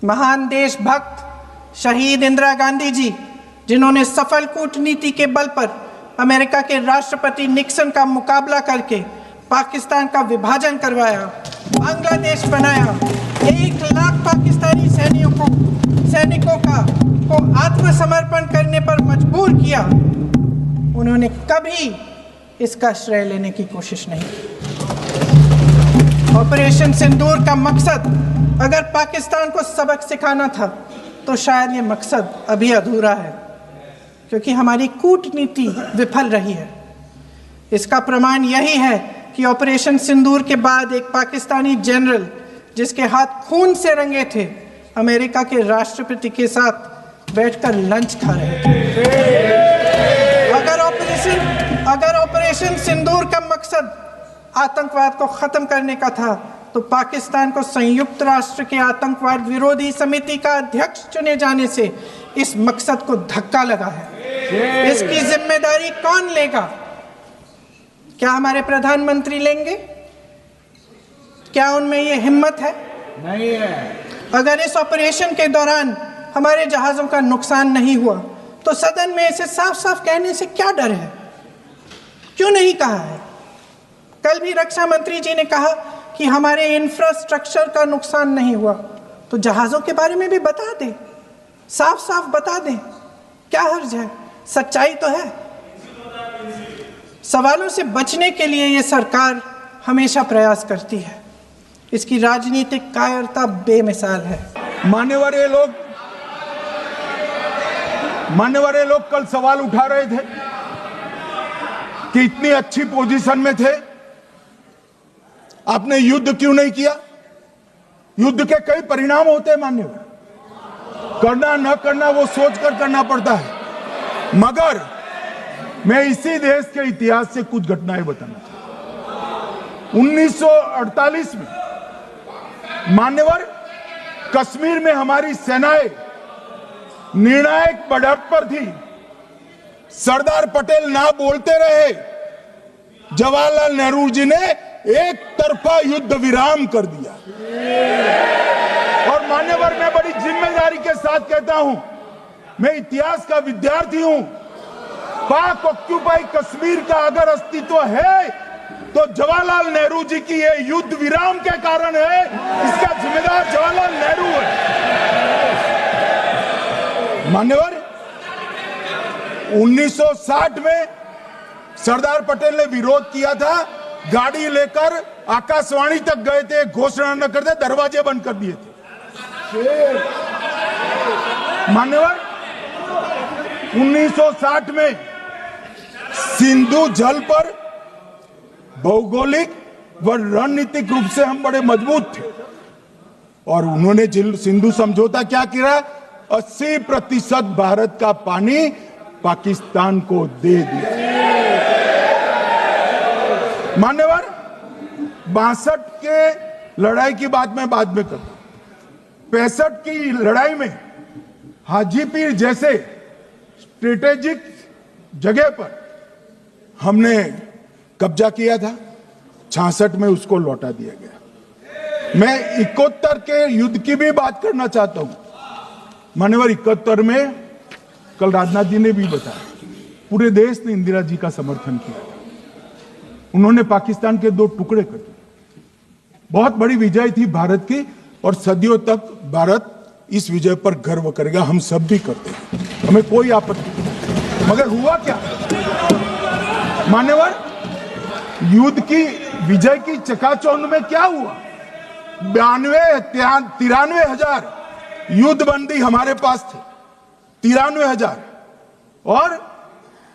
महान देशभक्त शहीद इंदिरा गांधी जी, जिन्होंने सफल कूटनीति के बल पर अमेरिका के राष्ट्रपति निक्सन का मुकाबला करके पाकिस्तान का विभाजन करवाया, बांग्लादेश बनाया, 1 लाख पाकिस्तानी सैनिकों को आत्मसमर्पण करने पर मजबूर किया, उन्होंने कभी इसका श्रेय लेने की कोशिश नहीं की। ऑपरेशन सिंदूर का मकसद अगर पाकिस्तान को सबक सिखाना था तो शायद ये मकसद अभी अधूरा है, क्योंकि हमारी कूटनीति विफल रही है। इसका प्रमाण यही है कि ऑपरेशन सिंदूर के बाद एक पाकिस्तानी जनरल, जिसके हाथ खून से रंगे थे, अमेरिका के राष्ट्रपति के साथ बैठकर लंच खा रहे थे। अगर ऑपरेशन सिंदूर का मकसद आतंकवाद को खत्म करने का था तो पाकिस्तान को संयुक्त राष्ट्र के आतंकवाद विरोधी समिति का अध्यक्ष चुने जाने से इस मकसद को धक्का लगा है। इसकी जिम्मेदारी कौन लेगा? क्या हमारे प्रधानमंत्री लेंगे? क्या उनमें ये हिम्मत है? नहीं है। अगर इस ऑपरेशन के दौरान हमारे जहाजों का नुकसान नहीं हुआ तो सदन में इसे साफ साफ कहने से क्या डर है? क्यों नहीं कहा है? कल भी रक्षा मंत्री जी ने कहा कि हमारे इंफ्रास्ट्रक्चर का नुकसान नहीं हुआ, तो जहाज़ों के बारे में भी बता दें, साफ साफ बता दें, क्या हर्ज है? सच्चाई तो है। सवालों से बचने के लिए ये सरकार हमेशा प्रयास करती है। इसकी राजनीतिक कायरता बेमिसाल है। मान्यवर लोग कल सवाल उठा रहे थे कि इतनी अच्छी पोजीशन में थे, आपने युद्ध क्यों नहीं किया? युद्ध के कई परिणाम होते हैं मान्यवर, करना न करना वो सोचकर करना पड़ता है। मगर मैं इसी देश के इतिहास से कुछ घटनाएं बताना चाहता हूं। 1948 में मान्यवर कश्मीर में हमारी सेनाएं निर्णायक बढ़त पर थी। सरदार पटेल ना बोलते रहे, जवाहरलाल नेहरू जी ने एक तरफा युद्ध विराम कर दिया। और मान्यवर मैं बड़ी जिम्मेदारी के साथ कहता हूं, मैं इतिहास का विद्यार्थी हूं। पाक ऑक्यूपाई कश्मीर का अगर अस्तित्व है तो जवाहरलाल नेहरू जी की ये युद्ध विराम के कारण है। इसका जिम्मेदार जवाहरलाल नेहरू है। मान्यवर 1960 में सरदार पटेल ने विरोध किया था, गाड़ी लेकर आकाशवाणी तक गए थे, घोषणा न करते दरवाजे बंद कर दिए थे। मान्यवर 1960 में सिंधु जल पर भौगोलिक व रणनीतिक रूप से हम बड़े मजबूत थे और उन्होंने सिंधु समझौता क्या किया? 80% भारत का पानी पाकिस्तान को दे दिया। मान्यवर 62 के लड़ाई की बात मैं बाद में करता हूं। 65 की लड़ाई में हाजीपीर जैसे स्ट्रेटेजिक जगह पर हमने कब्जा किया था। 66 में उसको लौटा दिया गया। मैं 71 के युद्ध की भी बात करना चाहता हूं। मान्यवर 71 में कल राजनाथ जी ने भी बताया, पूरे देश ने इंदिरा जी का समर्थन किया। उन्होंने पाकिस्तान के 2 टुकड़े कर दिए। बहुत बड़ी विजय थी भारत की और सदियों तक भारत इस विजय पर गर्व करेगा। हम सब भी करते हैं, हमें कोई आपत्ति नहीं। मगर हुआ क्या मान्यवर? युद्ध की विजय की चकाचौंध में क्या हुआ? 93 हजार युद्धबंदी हमारे पास थे, 93,000 और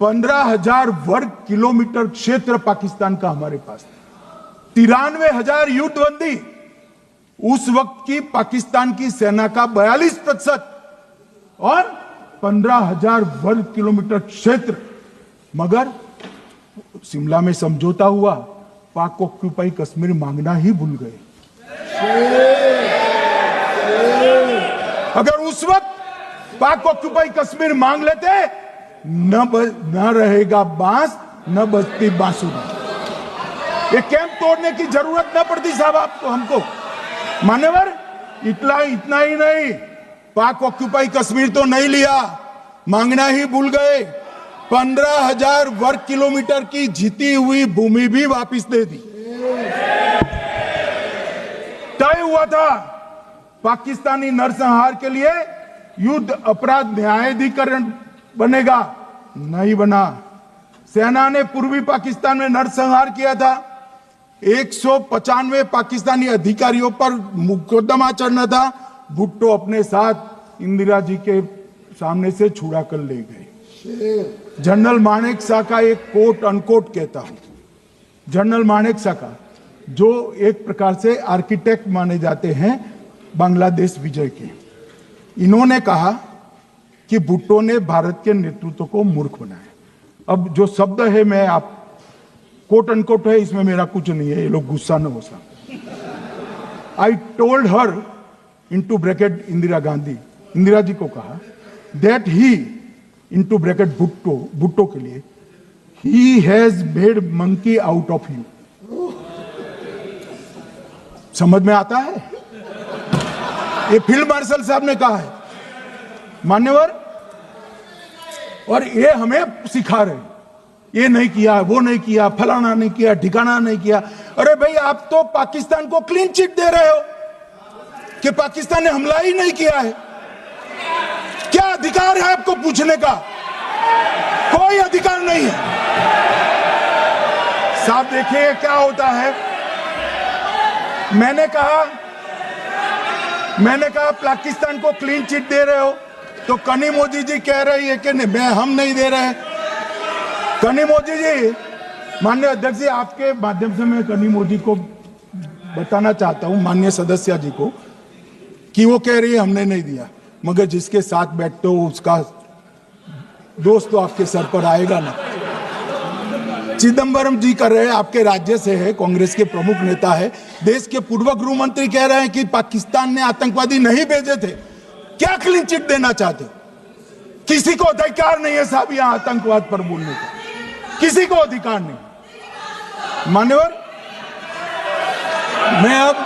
15,000 वर्ग किलोमीटर क्षेत्र पाकिस्तान का हमारे पास था। 93,000 युद्धबंदी उस वक्त की पाकिस्तान की सेना का 42% और 15,000 वर्ग किलोमीटर क्षेत्र। मगर शिमला में समझौता हुआ, पाक ऑक्यूपाई कश्मीर मांगना ही भूल गए। अगर उस वक्त पाक ऑक्यूपाई कश्मीर मांग लेते, न रहेगा बांस न बजती बांसुरी। ये कैंप तोड़ने की जरूरत न पड़ती साहब आपको, हमको। मान्यवर इतना ही नहीं, पाक ऑक्यूपाई कश्मीर तो नहीं लिया, मांगना ही भूल गए। 15,000 वर्ग किलोमीटर की जीती हुई भूमि भी वापस दे दी। तय हुआ था पाकिस्तानी नरसंहार के लिए युद्ध अपराध न्यायाधिकरण बनेगा, नहीं बना। सेना ने पूर्वी पाकिस्तान में नरसंहार किया था। 195 पाकिस्तानी अधिकारियों पर मुकदमा चढ़ना था। भुट्टो अपने साथ इंदिरा जी के सामने से छुड़ा कर ले गए। जनरल मानेक शॉ का एक कोट अनकोट कहता हूं, जनरल मानेक शॉ का, जो एक प्रकार से आर्किटेक्ट माने जाते हैं बांग्लादेश विजय के, इन्होंने कहा कि भुट्टो ने भारत के नेतृत्व को मूर्ख बनाया। अब जो शब्द है, मैं आप कोट अनकोट है, इसमें मेरा कुछ नहीं है, ये लोग गुस्सा न हो सकते। I told her into bracket Indira Gandhi, Indira ji को कहा that he into bracket Bhutto के लिए, he has made monkey out of you. समझ में आता है? ये फील्ड मार्शल साहब ने कहा है, मान्यवर, और ये हमें सिखा रहे, ये नहीं किया, वो नहीं किया, फलाना नहीं किया, ठिकाना नहीं किया। अरे भाई, आप तो पाकिस्तान को क्लीन चिट दे रहे हो कि पाकिस्तान ने हमला ही नहीं किया है। क्या अधिकार है आपको पूछने का? कोई अधिकार नहीं है। साहब देखिए क्या होता है। मैंने कहा पाकिस्तान को क्लीन चिट दे रहे हो, तो कनी मोदी जी कह रही है कि नहीं, हम नहीं दे रहे। कनी मोदी जी, माननीय अध्यक्ष जी, आपके माध्यम से मैं कनी मोदी को बताना चाहता हूं, माननीय सदस्य जी को, कि वो कह रही है हमने नहीं दिया, मगर जिसके साथ बैठते हो उसका दोस्त तो आपके सर पर आएगा ना। चिदंबरम जी कर रहे हैं, आपके राज्य से है, कांग्रेस के प्रमुख नेता है। देश के पूर्व गृह मंत्री कह रहे हैं कि पाकिस्तान ने आतंकवादी नहीं भेजे थे। क्या क्लीन चिट देना चाहते? किसी को अधिकार नहीं है साहब यहां आतंकवाद पर बोलने का, किसी को अधिकार नहीं। मान्यवर, मैं अब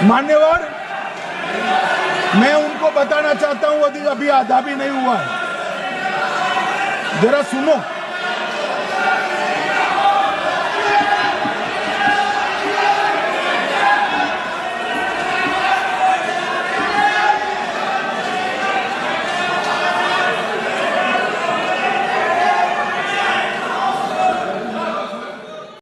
मान्यवर, मैं उनको बताना चाहता हूं, अभी आधा भी नहीं हुआ है, जरा सुनो।